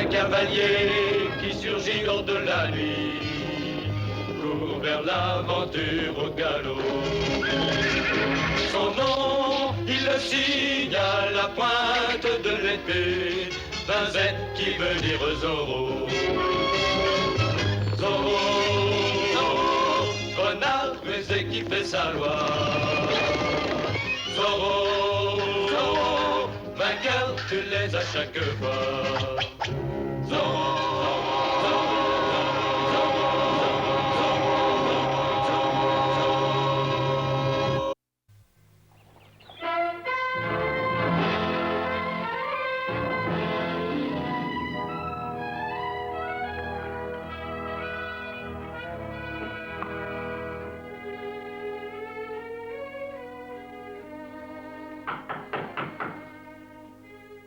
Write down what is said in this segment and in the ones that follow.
cavalier qui surgit hors de la nuit, court vers l'aventure au galop. Son nom, il le signe à la pointe de l'épée, d'un Z qui veut dire Zorro. Zorro, Zorro, renard rusé qui fait sa loi. Zorro, Zorro, vainqueur, tu les as chaque fois. Zorro.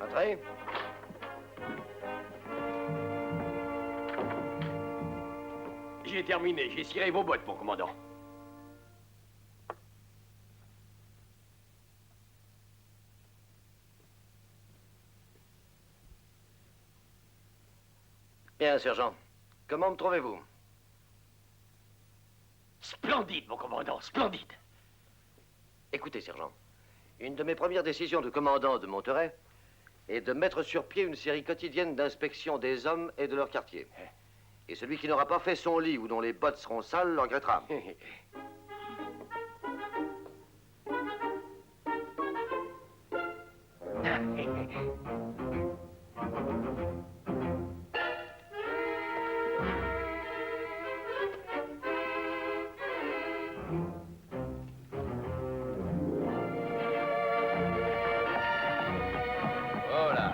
Entrez. J'ai terminé. J'ai ciré vos bottes, mon commandant. Bien, sergent. Comment me trouvez-vous? Splendide, mon commandant, splendide. Écoutez, sergent. Une de mes premières décisions de commandant de Monterey est de mettre sur pied une série quotidienne d'inspection des hommes et de leur quartier. Et celui qui n'aura pas fait son lit ou dont les bottes seront sales le regrettera. Voilà.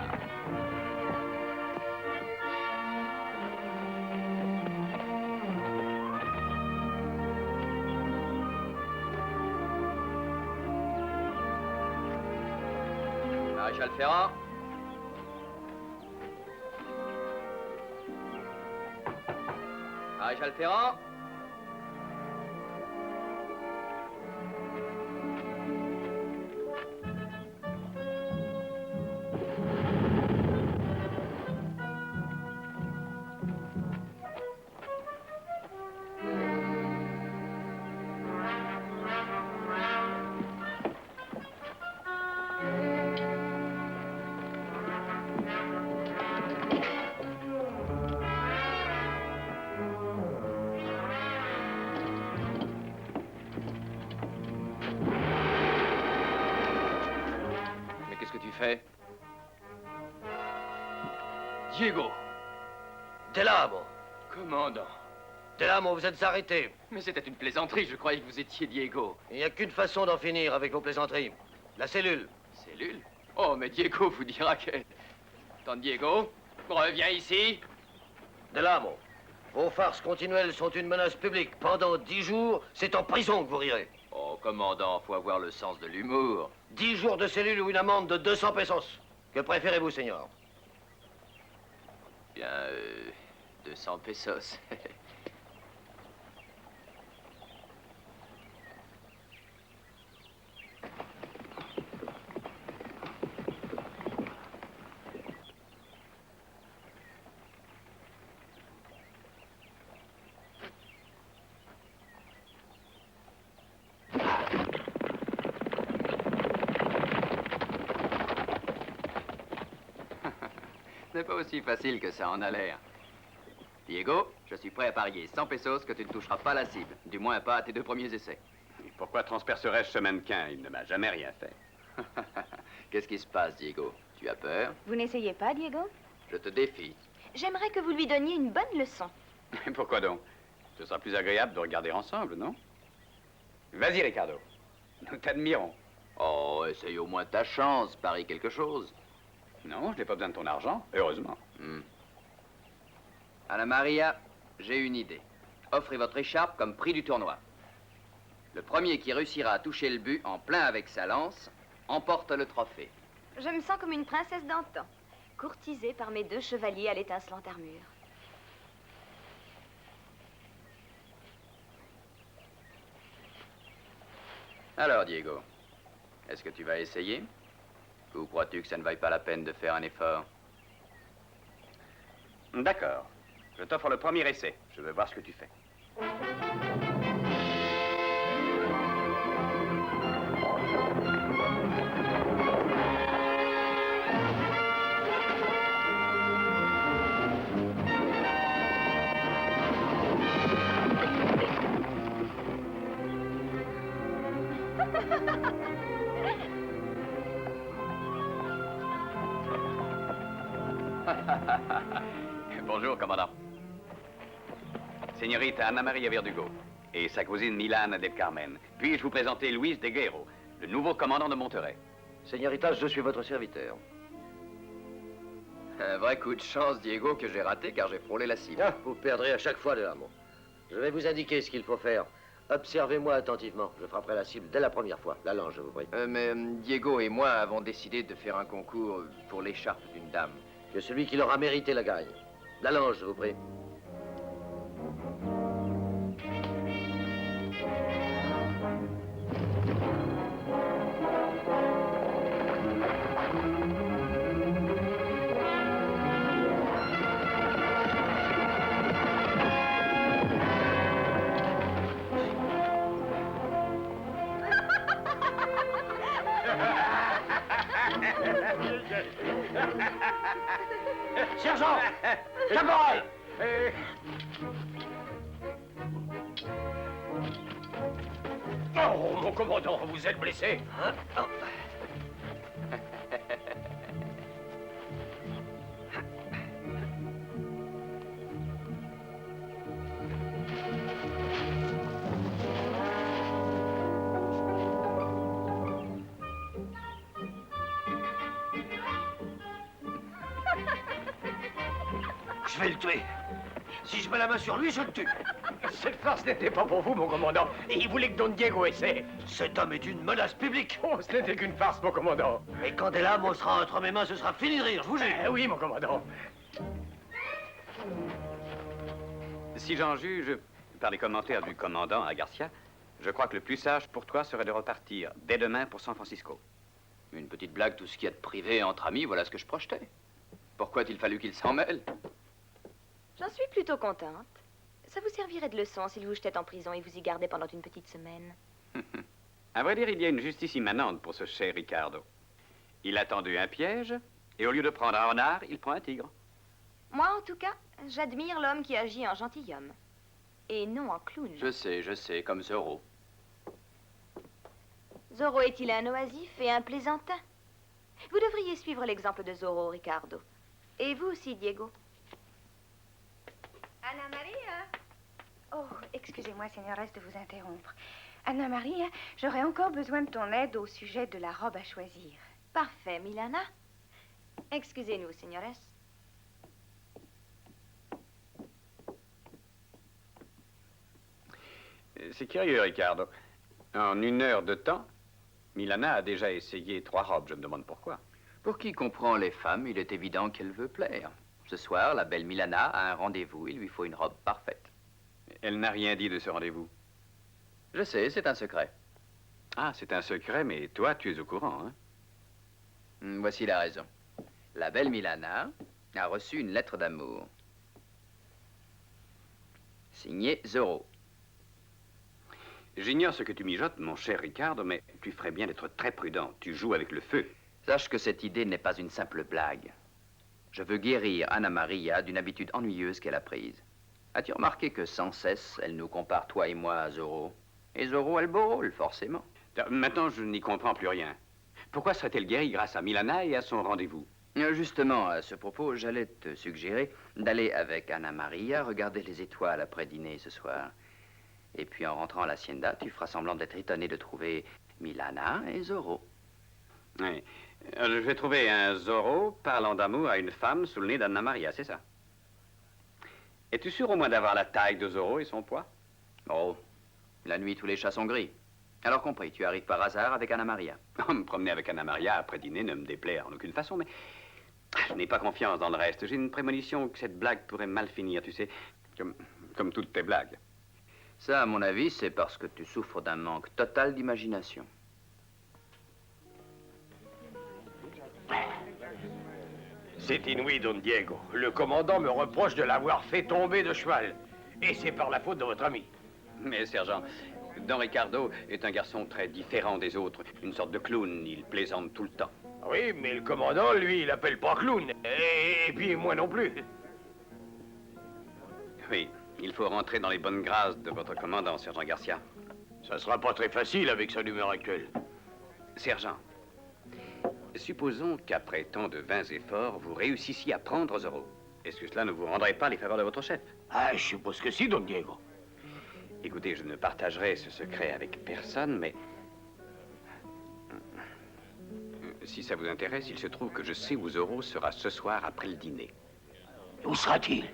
Maréchal Ferrand. Maréchal Ferrand. Qu'est-ce que tu fais? Diego! Delamo! Commandant! Delamo, vous êtes arrêté. Mais c'était une plaisanterie, je croyais que vous étiez Diego. Il n'y a qu'une façon d'en finir avec vos plaisanteries. La cellule. Cellule? Oh, mais Diego vous dira que... Tant Diego, reviens ici. Delamo, vos farces continuelles sont une menace publique. Pendant 10 jours, c'est en prison que vous rirez. Oh, commandant, faut avoir le sens de l'humour. 10 jours de cellule ou une amende de 200 pesos. Que préférez-vous, Seigneur? Bien, 200 pesos. C'est pas aussi facile que ça en a l'air. Diego, je suis prêt à parier 100 pesos que tu ne toucheras pas la cible. Du moins pas à tes 2 premiers essais. Et pourquoi transpercerais-je ce mannequin? Il ne m'a jamais rien fait. Qu'est-ce qui se passe, Diego? Tu as peur? Vous n'essayez pas, Diego? Je te défie. J'aimerais que vous lui donniez une bonne leçon. Pourquoi donc? Ce sera plus agréable de regarder ensemble, non? Vas-y, Ricardo. Nous t'admirons. Oh, essaye au moins ta chance, parie quelque chose. Non, je n'ai pas besoin de ton argent, heureusement. Anna Maria, j'ai une idée. Offrez votre écharpe comme prix du tournoi. Le premier qui réussira à toucher le but en plein avec sa lance emporte le trophée. Je me sens comme une princesse d'antan, courtisée par mes 2 chevaliers à l'étincelante armure. Alors, Diego, est-ce que tu vas essayer? Ou crois-tu que ça ne vaille pas la peine de faire un effort? D'accord. Je t'offre le premier essai. Je veux voir ce que tu fais. Bonjour, commandant. Señorita Anna Maria Verdugo et sa cousine Milana del Carmen. Puis-je vous présenter Luis de Guerro, le nouveau commandant de Monterrey. Señorita, je suis votre serviteur. Un vrai coup de chance, Diego, que j'ai raté car j'ai frôlé la cible. Ah, vous perdrez à chaque fois de l'amour. Je vais vous indiquer ce qu'il faut faire. Observez-moi attentivement. Je frapperai la cible dès la première fois. La lance, je vous prie. Mais Diego et moi avons décidé de faire un concours pour l'écharpe d'une dame. Que celui qui l'aura mérité la gagne. La lance, je vous prie. Sergent! Caporal! Oh, mon commandant, vous êtes blessé? Hein? Oh. Je vais le tuer. Si je mets la main sur lui, je le tue. Cette farce n'était pas pour vous, mon commandant. Il voulait que Don Diego essaie. Cet homme est une menace publique. Oh, ce n'était qu'une farce, mon commandant. Et quand elle âme sera entre mes mains, ce sera fini de rire, je vous jure. Oui, mon commandant. Si j'en juge par les commentaires du commandant à Garcia, je crois que le plus sage pour toi serait de repartir dès demain pour San Francisco. Une petite blague, tout ce qu'il y a de privé entre amis, voilà ce que je projetais. Pourquoi a-t-il fallu qu'il s'en mêle? J'en suis plutôt contente. Ça vous servirait de leçon s'il vous jetait en prison et vous y gardait pendant une petite semaine. À vrai dire, il y a une justice immanente pour ce cher Ricardo. Il a tendu un piège, et au lieu de prendre un renard, il prend un tigre. Moi, en tout cas, j'admire l'homme qui agit en gentilhomme. Et non en clown. Je sais, comme Zorro. Zorro est-il un oisif et un plaisantin? Vous devriez suivre l'exemple de Zorro, Ricardo. Et vous aussi, Diego. Anna Maria. Oh, excusez-moi, señoras, de vous interrompre. Anna Maria, j'aurais encore besoin de ton aide au sujet de la robe à choisir. Parfait, Milana. Excusez-nous, señores. C'est curieux, Ricardo. En 1 heure de temps, Milana a déjà essayé 3 robes. Je me demande pourquoi. Pour qui comprend les femmes, il est évident qu'elle veut plaire. Ce soir, la belle Milana a un rendez-vous. Il lui faut une robe parfaite. Elle n'a rien dit de ce rendez-vous. Je sais, c'est un secret. Ah, c'est un secret, mais toi, tu es au courant, hein? Voici la raison. La belle Milana a reçu une lettre d'amour. Signée Zorro. J'ignore ce que tu mijotes, mon cher Ricardo, mais tu ferais bien d'être très prudent. Tu joues avec le feu. Sache que cette idée n'est pas une simple blague. Je veux guérir Anna Maria d'une habitude ennuyeuse qu'elle a prise. As-tu remarqué que sans cesse, elle nous compare, toi et moi, à Zorro? Et Zorro a le beau rôle, forcément. Maintenant, je n'y comprends plus rien. Pourquoi serait-elle guérie grâce à Milana et à son rendez-vous? Justement, à ce propos, j'allais te suggérer d'aller avec Anna Maria regarder les étoiles après dîner ce soir. Et puis, en rentrant à l'hacienda, tu feras semblant d'être étonné de trouver Milana et Zorro. Oui. Je vais trouver un Zorro parlant d'amour à une femme sous le nez d'Anna Maria, c'est ça? Es-tu sûr au moins d'avoir la taille de Zorro et son poids? Oh, la nuit, tous les chats sont gris. Alors compris, tu arrives par hasard avec Anna Maria. Me promener avec Anna Maria après dîner ne me déplaît en aucune façon, mais je n'ai pas confiance dans le reste. J'ai une prémonition que cette blague pourrait mal finir, tu sais, comme toutes tes blagues. Ça, à mon avis, c'est parce que tu souffres d'un manque total C'est inouï, Don Diego. Le commandant me reproche de l'avoir fait tomber de cheval. Et c'est par la faute de votre ami. Mais, sergent, Don Ricardo est un garçon très différent des autres. Une sorte de clown, il plaisante tout le temps. Oui, mais le commandant, lui, il appelle pas clown. Et puis moi non plus. Oui, il faut rentrer dans les bonnes grâces de votre commandant, sergent Garcia. Ça sera pas très facile avec sa humeur actuelle. Sergent, supposons qu'après tant de vains efforts, vous réussissiez à prendre Zorro. Est-ce que cela ne vous rendrait pas les faveurs de votre chef? Ah, je suppose que si, Don Diego. Écoutez, je ne partagerai ce secret avec personne, mais... Si ça vous intéresse, il se trouve que je sais où Zorro sera ce soir après le dîner. Où sera-t-il?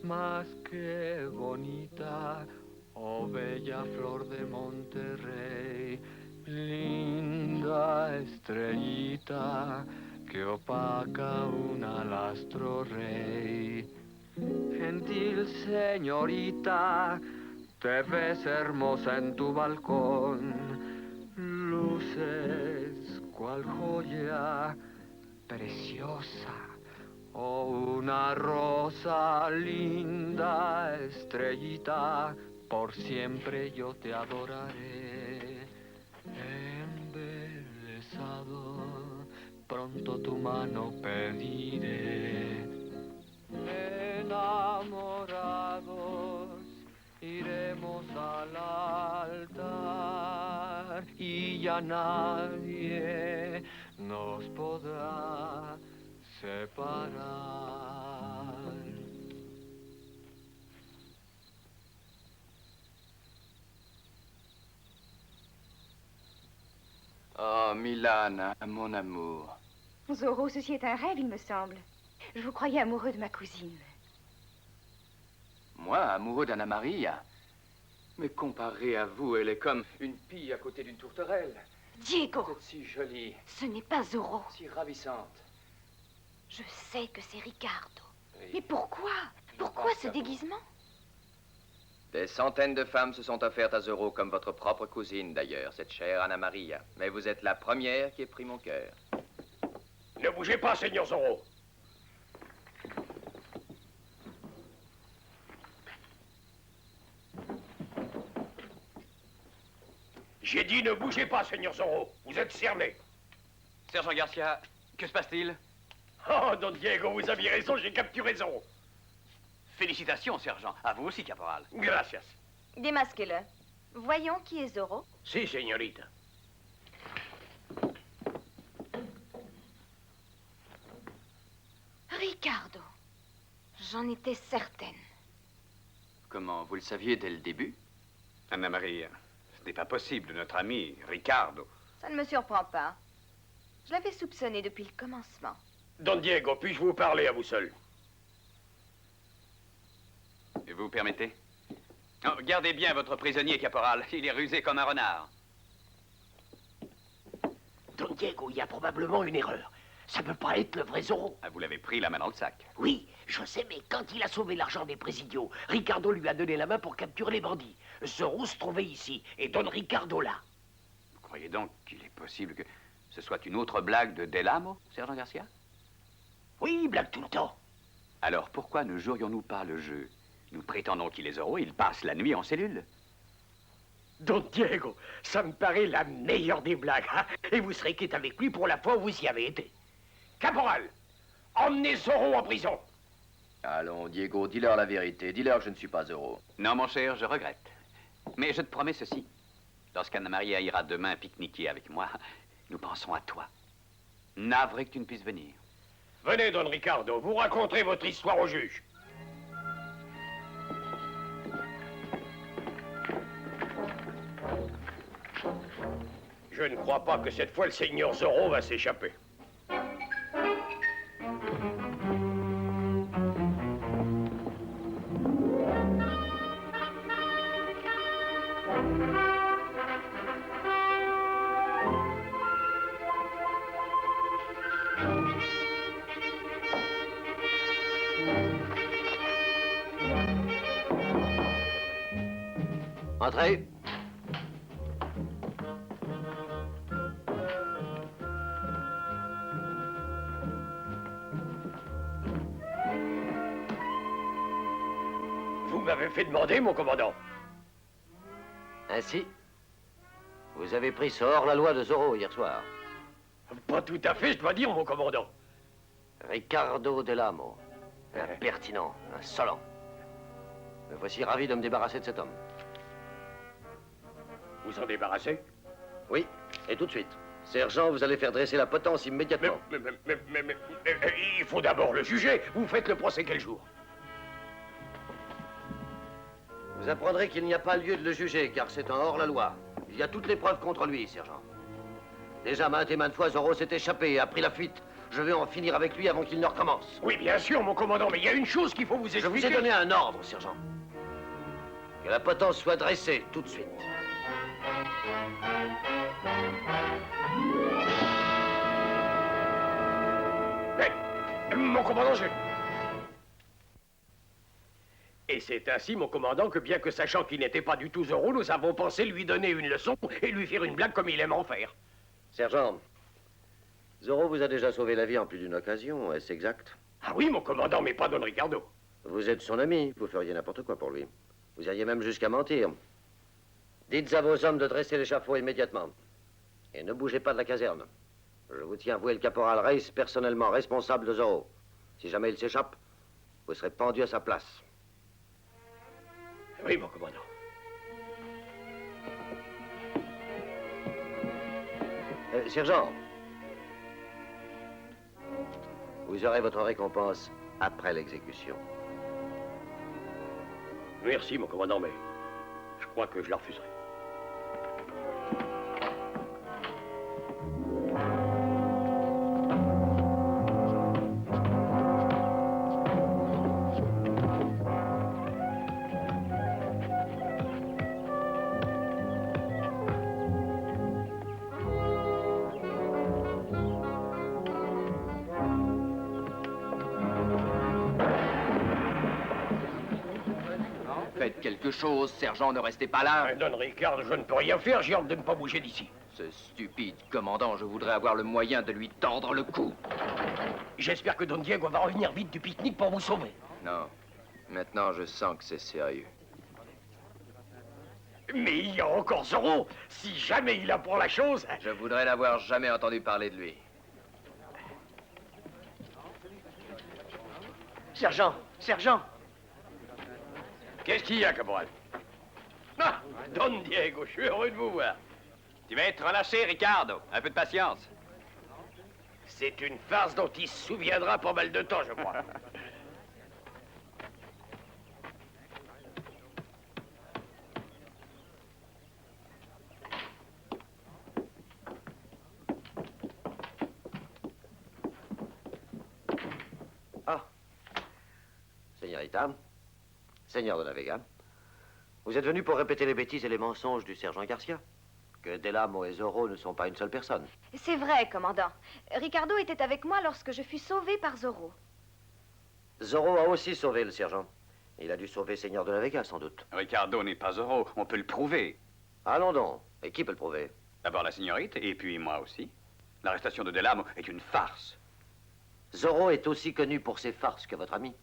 Más que bonita, oh bella flor de Monterrey, linda estrellita que opaca un alastro rey. Gentil señorita, te ves hermosa en tu balcón, luces cual joya preciosa. Oh, una rosa linda, estrellita, por siempre yo te adoraré. Embelesado, pronto tu mano pediré. Enamorados, iremos al altar y ya nadie nos podrá separar. Oh, Milana, mon amour. Zorro, ceci est un rêve, il me semble. Je vous croyais amoureux de ma cousine. Moi, amoureux d'Anna Maria. Mais comparée à vous, elle est comme une pie à côté d'une tourterelle. Diego, Vous êtes si jolie, ce n'est pas Zorro. si ravissante. Je sais que c'est Ricardo. Oui. Mais pourquoi? Pourquoi ce déguisement? Des centaines de femmes se sont offertes à Zorro, comme votre propre cousine d'ailleurs, cette chère Anna Maria. Mais vous êtes la première qui ait pris mon cœur. Ne bougez pas, Seigneur Zorro. J'ai dit ne bougez pas, Seigneur Zorro. Vous êtes cerné. Sergent Garcia, que se passe-t-il? Oh, Don Diego, vous aviez raison, j'ai capturé Zorro. Félicitations, sergent. À vous aussi, caporal. Gracias. Démasquez-le. Voyons qui est Zorro. Si, señorita. Ricardo. J'en étais certaine. Comment, vous le saviez dès le début? Anna Maria, ce n'est pas possible, notre ami Ricardo. Ça ne me surprend pas. Je l'avais soupçonné depuis le commencement. Don Diego, puis-je vous parler à vous seul? Vous permettez? Oh, gardez bien votre prisonnier, caporal. Il est rusé comme un renard. Don Diego, il y a probablement une erreur. Ça peut pas être le vrai Zorro. Ah, vous l'avez pris la main dans le sac. Oui, je sais, mais quand il a sauvé l'argent des présidiaux, Ricardo lui a donné la main pour capturer les bandits. Zorro se trouvait ici et donne Ricardo là. Vous croyez donc qu'il est possible que ce soit une autre blague de Delamo, sergent Garcia? Oui, il blague tout le temps. Alors pourquoi ne jouerions-nous pas le jeu? Nous prétendons qu'il est Zorro, il passe la nuit en cellule. Don Diego, ça me paraît la meilleure des blagues. Hein? Et vous serez quitte avec lui pour la fois où vous y avez été. Caporal, emmenez Zorro en prison. Allons, Diego, dis-leur la vérité. Dis-leur que je ne suis pas Zorro. Non, mon cher, je regrette. Mais je te promets ceci. Lorsqu'Anna Maria ira demain pique-niquer avec moi, nous pensons à toi. Navré que tu ne puisses venir. Venez, Don Ricardo, vous raconterez votre histoire au juge. Je ne crois pas que cette fois le seigneur Zorro va s'échapper. Entrez. fait demander, mon commandant. Ainsi, vous avez pris ce hors-la-loi de Zorro hier soir. Pas tout à fait, je dois dire, mon commandant. Ricardo Delamo. Impertinent, insolent. Me voici ravi de me débarrasser de cet homme. Vous en débarrassez? Oui, et tout de suite. Sergent, vous allez faire dresser la potence immédiatement. Mais, il faut d'abord le juger. Vous faites le procès quel jour? Vous apprendrez qu'il n'y a pas lieu de le juger, car c'est un hors-la-loi. Il y a toutes les preuves contre lui, sergent. Déjà maintes et maintes fois, Zorro s'est échappé et a pris la fuite. Je vais en finir avec lui avant qu'il ne recommence. Oui, bien sûr, mon commandant, mais il y a une chose qu'il faut vous expliquer. Je vous ai donné un ordre, sergent. Que la potence soit dressée tout de suite. Mais, mon commandant, je... Et c'est ainsi, mon commandant, que bien que sachant qu'il n'était pas du tout Zorro, nous avons pensé lui donner une leçon et lui faire une blague comme il aime en faire. Sergent, Zorro vous a déjà sauvé la vie en plus d'une occasion, est-ce exact? Ah oui, mon commandant, mais pas Don Ricardo. Vous êtes son ami, vous feriez n'importe quoi pour lui. Vous iriez même jusqu'à mentir. Dites à vos hommes de dresser l'échafaud immédiatement. Et ne bougez pas de la caserne. Je vous tiens, vous et le caporal Reis, personnellement responsable de Zorro. Si jamais il s'échappe, vous serez pendu à sa place. Oui, mon commandant. Sergent, vous aurez votre récompense après l'exécution. Merci, mon commandant, mais je crois que je la refuserai. Faites quelque chose, sergent, ne restez pas là. Don Ricardo, je ne peux rien faire, j'ai ordre de ne pas bouger d'ici. Ce stupide commandant, je voudrais avoir le moyen de lui tordre le cou. J'espère que Don Diego va revenir vite du pique-nique pour vous sauver. Non. Maintenant, je sens que c'est sérieux. Mais il y a encore Zorro. Si jamais il apprend la chose... Je voudrais n'avoir jamais entendu parler de lui. Sergent, sergent. Qu'est-ce qu'il y a, caporal? Ah, Don Diego, je suis heureux de vous voir. Tu vas être relâché, Ricardo. Un peu de patience. C'est une farce dont il se souviendra pas mal de temps, je crois. Ah. Señorita, Seigneur de la Vega, vous êtes venu pour répéter les bêtises et les mensonges du sergent Garcia? Que Delamo et Zorro ne sont pas une seule personne. C'est vrai, commandant. Ricardo était avec moi lorsque je fus sauvée par Zorro. Zorro a aussi sauvé le sergent. Il a dû sauver Seigneur de la Vega, sans doute. Ricardo n'est pas Zorro, on peut le prouver. Allons donc. Et qui peut le prouver? D'abord la signorite, et puis moi aussi. L'arrestation de Delamo est une farce. Zorro est aussi connu pour ses farces que votre ami.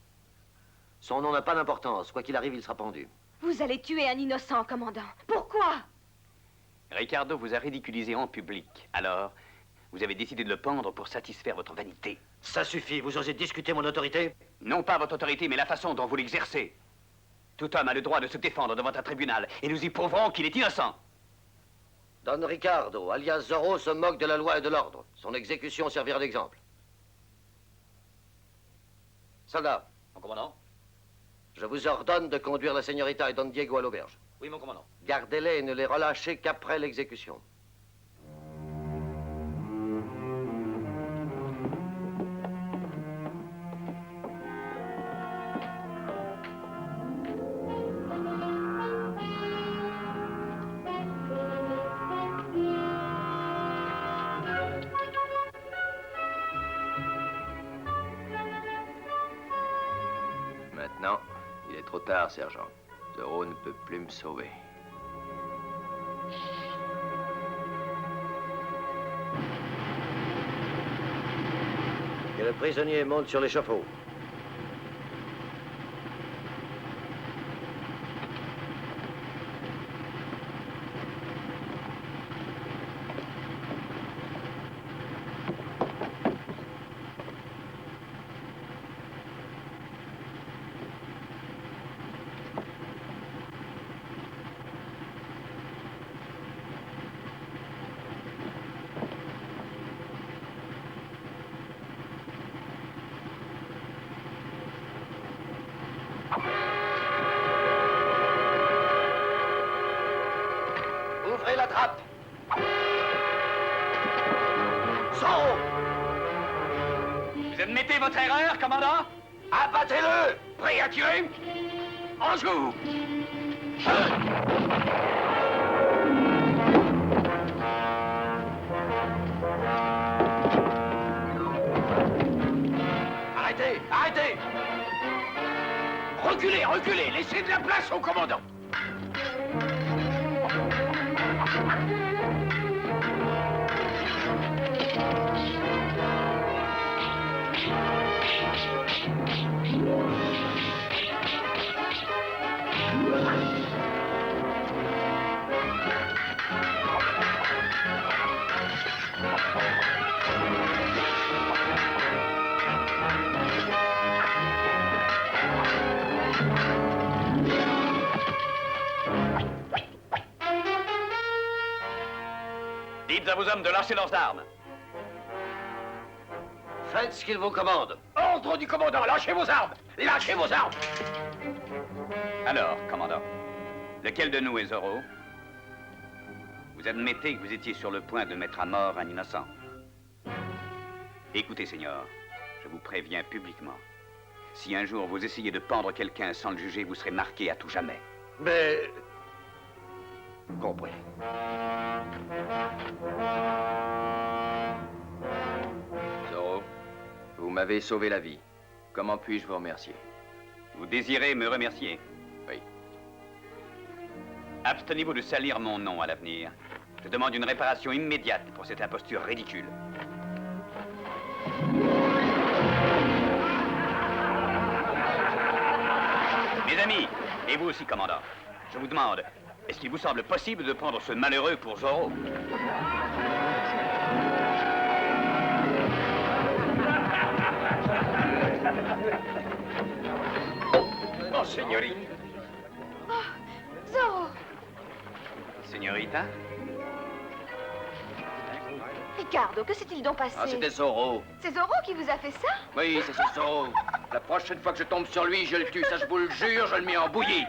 Son nom n'a pas d'importance. Quoi qu'il arrive, il sera pendu. Vous allez tuer un innocent, commandant. Pourquoi? Ricardo vous a ridiculisé en public. Alors, vous avez décidé de le pendre pour satisfaire votre vanité. Ça suffit. Vous osez discuter mon autorité? Non pas votre autorité, mais la façon dont vous l'exercez. Tout homme a le droit de se défendre devant un tribunal, et nous y prouverons qu'il est innocent. Don Ricardo, alias Zorro, se moque de la loi et de l'ordre. Son exécution servira d'exemple. Soldat. Mon commandant? Je vous ordonne de conduire la señorita et Don Diego à l'auberge. Oui, mon commandant. Gardez-les et ne les relâchez qu'après l'exécution. Maintenant, il est trop tard, sergent. Zorro ne peut plus me sauver. Que le prisonnier monte sur l'échafaud. Ouvrez la trappe. Zorro! Vous admettez votre erreur, commandant? Abattez-le! Prêt à tirer? En joue! Arrêtez! Arrêtez! Reculez, reculez! Laissez de la place au commandant! Dites à vos hommes de lâcher leurs armes. Faites ce qu'il vous commande. Ordre du commandant, lâchez vos armes! Lâchez vos armes! Alors, commandant, lequel de nous est Zorro? Vous admettez que vous étiez sur le point de mettre à mort un innocent. Écoutez, Seigneur, je vous préviens publiquement. Si un jour vous essayez de pendre quelqu'un sans le juger, vous serez marqué à tout jamais. Mais... compris. Zorro, vous m'avez sauvé la vie. Comment puis-je vous remercier? Vous désirez me remercier? Oui. Abstenez-vous de salir mon nom à l'avenir. Je demande une réparation immédiate pour cette imposture ridicule. Mes amis, et vous aussi, commandant, je vous demande, est-ce qu'il vous semble possible de prendre ce malheureux pour Zorro? Oh, signorine! Zorro! Señorita? Ricardo, que s'est-il donc passé? Ah, c'était Zorro. C'est Zorro qui vous a fait ça? Oui, c'est Zorro. La prochaine fois que je tombe sur lui, je le tue. Ça, je vous le jure, je le mets en bouillie.